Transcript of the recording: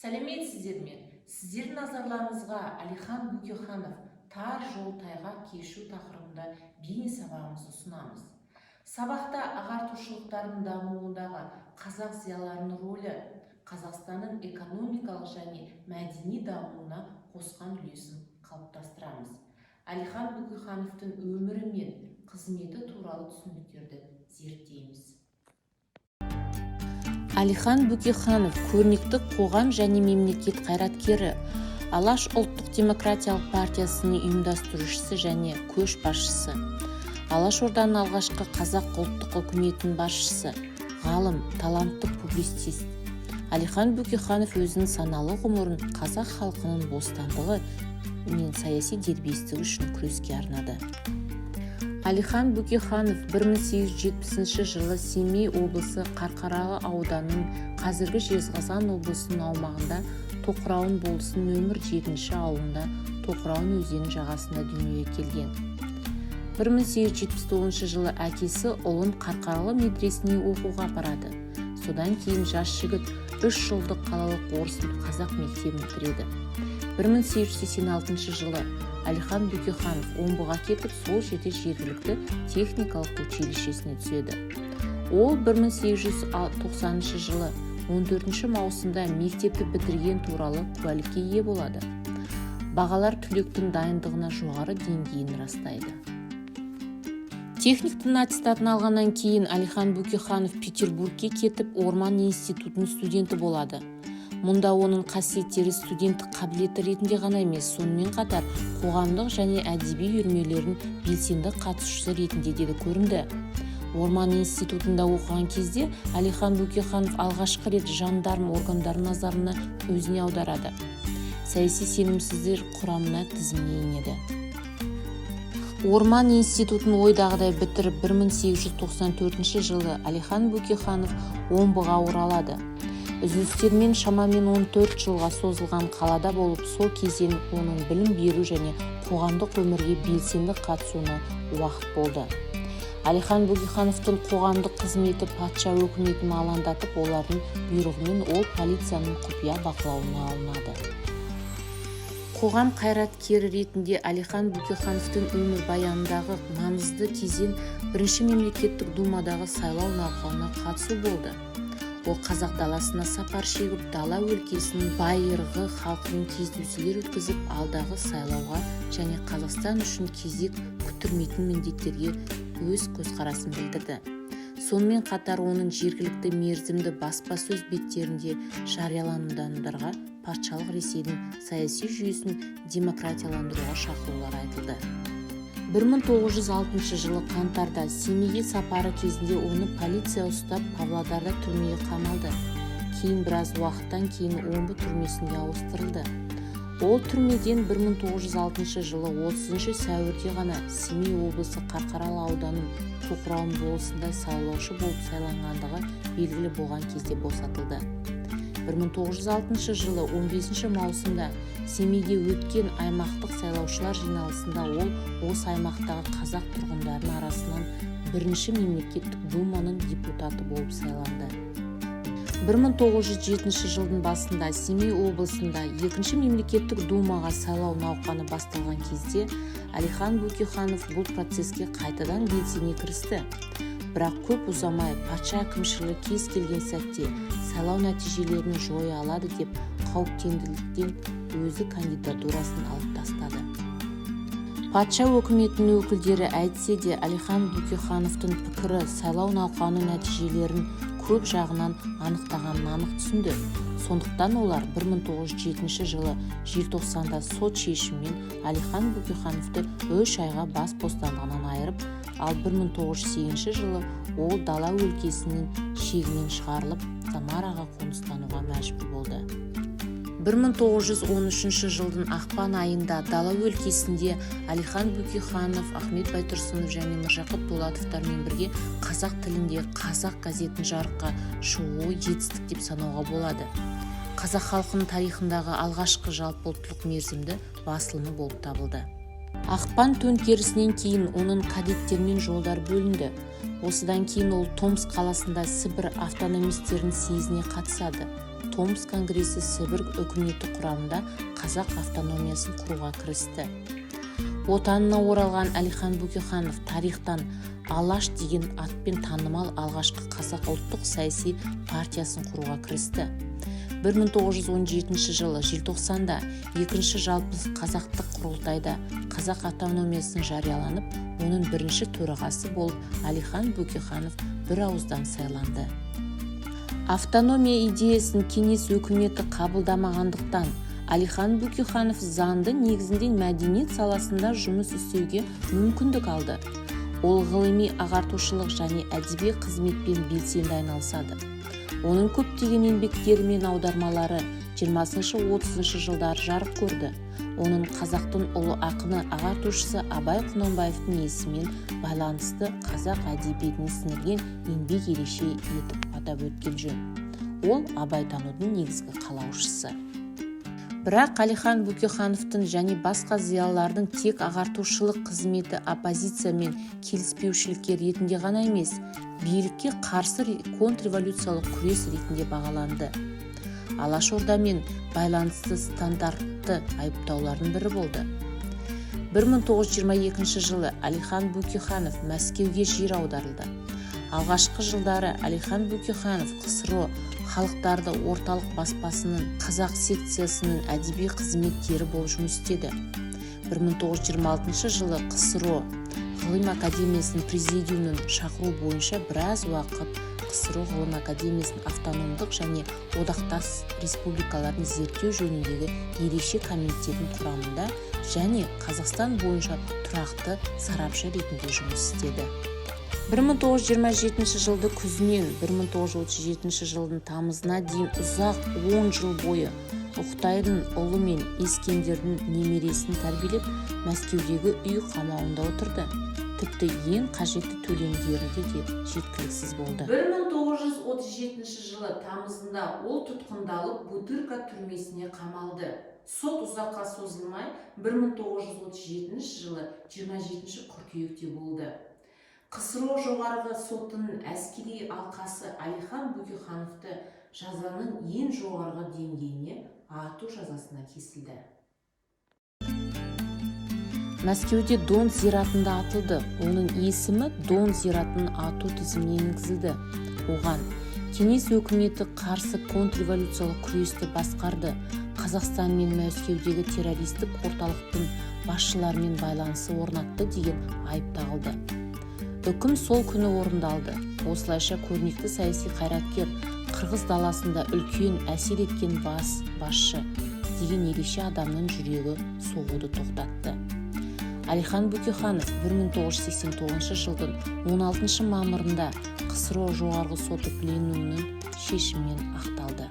Сәлеметсіздер ме? Сіздердің назарларыңызға Әлихан Бөкейханов тар жол тайғақ кешу тақырыбында бейне сабағымызды ұсынамыз. Сабақта ағартушылықтардың дамуындағы қазақ зиялыларының рөлі, Қазақстанның экономикалық және мәдени дамуына қосқан үлесін қалыптастырамыз. Әлихан Бөкейхановтың өмірі мен қызметі туралы түсініктерді зерттейміз. Әлихан Бөкейханов көрнекті қоғам және мемлекет қайраткері, Алаш ұлттық демократиялық партиясының ұйымдастырушысы және көшбасшысы, Алашорданың алғашқы қазақ ұлттық үкіметінің басшысы, ғалым, талантты публицист. Әлихан Бөкейханов өзінің саналы ғұмырын қазақ халқының бостандығы мен саяси дербестігі үшін күреске арнады. Әлихан Бөкейханов 1870 жылы Семей облысы Қарқаралы ауданының қазіргі Жезқазған облысының аумағында Тоқырауын болысының нөмір 7 ауылында Тоқырауын өзенінің жағасында дүниеге келген. 1879 жылы әкесі ұлын Қарқаралы медресесіне оқуға апарады. Содан кейін жас жігіт 3 жылдық қалалық орыс қазақ мектебін бітіреді. 1886 жылы Әлихан Бөкейханов Омбыға кетіп, сол жерде жергілікті техникалық училищесіне түседі. Ол 1890 жылы 14 маусымда мектепті бітірген туралы куәлікке ие болады. Бағалар түлектің дайындығына жоғары деңгейін растайды. Техниктің аттестатын алғаннан кейін Әлихан Бөкейханов Петербургке кетіп, Орман институтының студенті болады. Мұнда оның қасиеттері студенттік қабілеті ретінде ғана емес, сонымен қатар қоғамдық және әдеби үйірмелердің белсенді қатысушысы ретінде де көрінді. Орман институтында оқыған кезде Әлихан Бөкейханов алғашқы рет жандарм органдарының назарына өзіне аударады. Саяси сенімсіздер құрамына тізіміне енеді. Орман институтын ойдағыдай бітіріп 1894 жылы Әлихан Бөкейханов Омбыға оралады. Үзілістермен шамамен 14 жылға созылған қалада болып, сол кезең оның білім беру және қоғамдық өмірге белсенді қатысуына уақыт болды. Әлихан Бөкейхановтың қоғамдық қызметі патша өкіметін алаңдатып, олардың бұйрығымен ол полицияның құпия бақылауына алынады. Қоғам қайраткері ретінде Әлихан Бөкейхановтың өмірбаянындағы маңызды кезең бірінші мемлекеттік думадағы сайлау науқанына қатысу болды. Ол қазақ даласына сапар шегіп, дала өлкесінің байырғы халқының кездесулер өткізіп, алдағы сайлауға және Қазақстан үшін кезек күттірмейтін міндеттерге өз көзқарасын білдірді. Сонымен қатар оның жергілікті мерзімді баспасөз беттерінде жарияланымдарға патшалық Ресейдің саяси жүйесін демократияландыруға шақырулар айтылды. 1906 жылы қаңтарда Семейге сапары кезінде оны полиция ұстап, Павлодарда түрмеге қамалды. Кейін біраз уақыттан кейін Омбы түрмесіне ауыстырылды. Ол түрмеден 1906 жылы 30 сәуірде ғана Семей облысы Қарқаралы ауданының Тоқырауын болысында сайлаушы болып сайланғандығы белгілі болған кезде босатылды. 1906 жылы 15 маусымда Семейде өткен аймақтық сайлаушылар жиналысында ол осы аймақтағы қазақ тұрғындарының арасынан бірінші мемлекеттік думаның депутаты болып сайланды. 1907 жылдың басында Семей облысында екінші мемлекеттік думаға сайлау науқаны басталған кезде Әлихан Бөкейханов бұл процеске қайтадан белсене кірісті. Бірақ көп ұзамай патша әкімшілігі кез келген сәтте сайлау нәтижелерін жоя алады деп қауіптенділіктен өзі кандидатурасын алып тастады. Патша өкіметінің өкілдері әйтсе де Әлихан Бөкейхановтың пікірі сайлау науқаны нәтижелерін көп жағынан анықтағанын анық түсінді. Сондықтан олар 1907 жылы желтоқсанда сот шешімімен Әлихан Бөкейхановты 3 айға бас бостандығынан айырып, ал 1908 жылы ол дала өлкесінің шегінен шығарылып, Самараға қоныстануға мәжбүр болды. 1913 жылдың ақпан айында дала өлкесінде Әлихан Бөкейханов, Ахмет Байтұрсынов және Міржақып Дулатовтармен бірге қазақ тілінде қазақ газетін жарыққа шығуы жетістік деп санауға болады. Қазақ халқының тарихындағы алғашқы жалпыұлттық мерзімді басылымы болып табылды. Ақпан төңкерісінен кейін оның кадеттермен жолдар бөлінді. Осыдан кейін ол Томск қаласында Сібір автономистерінің съезіне қатысады. Томск конгресі Сібір үкіметі құрамында қазақ автономиясын құруға кірісті. Отанына оралған Әлихан Бөкейханов тарихтан Алаш деген атпен танымал алғашқы қазақ ұлттық саяси партиясын құруға кірісті. 1917 жылы желтоқсанда екінші жалпы қазақтық құрылтайда қазақ автономиясын жарияланып, оның бірінші төрағасы болып Әлихан Бөкейханов бір ауыздан сайланды. Автономия идеясын кеңес өкіметі қабылдамағандықтан Әлихан Бөкейханов заңды негізінде мәдениет саласында жұмыс істеуге мүмкіндік алды. Ол ғылыми ағартушылық және әдеби қызметпен белсенді айналысады. Оның көптеген еңбектері мен аудармалары 20-30 жылдары жарық көрді. Оның қазақтың ұлы ақыны ағартушысы Абай Құнанбаевтың есімімен байланысты қазақ әдебиетіне сіңірген еңбек ерекше етіп атап өткен жөн. Ол абайтанудың негізгі қалаушысы. Бірақ Әлихан Бөкейхановтың және басқа зиялылардың тек ағартушылық қызметі оппозиция мен келіспеушіліктер ретінде ғана емес, билікке қарсы контрреволюциялық күрес ретінде бағаланды. Алашордамен байланысты стандартты айыптаулардың бірі болды. 1922 жылы Әлихан Бөкейханов Мәскеуге жер аударылды. Алғашқы жылдары Әлихан Бөкейханов КСРО халықтарды орталық баспасының қазақ секциясының әдеби қызметкері болып жұмыс істеді. 1926 жылы КСРО ғылым академиясының президиумының шақыру бойынша біраз уақыт КСРО ғылым академиясының автономдық және одақтас республикаларын зерттеу жөніндегі ерекше комитетінің құрамында және Қазақстан бойынша тұрақты сарапшы ретінде жұмыс істеді. 1927 жылды күзінен 1937 жылдың тамызына дейін ұзақ 10 жыл бойы Ұқтайдың ұлы мен Ескендердің немересін тәрбиелеп, Мәскеудегі үй қамауында отырды. Тіпті ең қажетті төлемдері де жеткіліксіз болды. 1937 жылы тамызында ол тұтқындалып Бутырка түрмесіне қамалды. Сот ұзаққа созылмай 1937 жылы 27 қыркүйекте болды. КСРО жоғарғы сотының әскери алқасы Әлихан Бөкейхановты жазаның ең жоғарғы деңгейіне ату жазасына кесілді. Мәскеуде Дон зиратында атылды. Оның есімі Дон зиратының ату тізіміне енгізілді. Оған кеңес өкіметі қарсы контрреволюциялық күресті басқарды. Қазақстан мен Мәскеудегі террористік орталықтың басшыларымен байланысы орнатты деген айып тағылды. Үкім сол күні орындалды. Осылайша көрнекті саяси қайраткер Қырғыз даласында үлкен әсер еткен басшы деген ерекше адамның жүрегі соғуды тоқтатты. Әлихан Бөкейханов 1989 жылдың 16 мамырында КСРО жоғарғы соты пленумының шешімімен ақталды.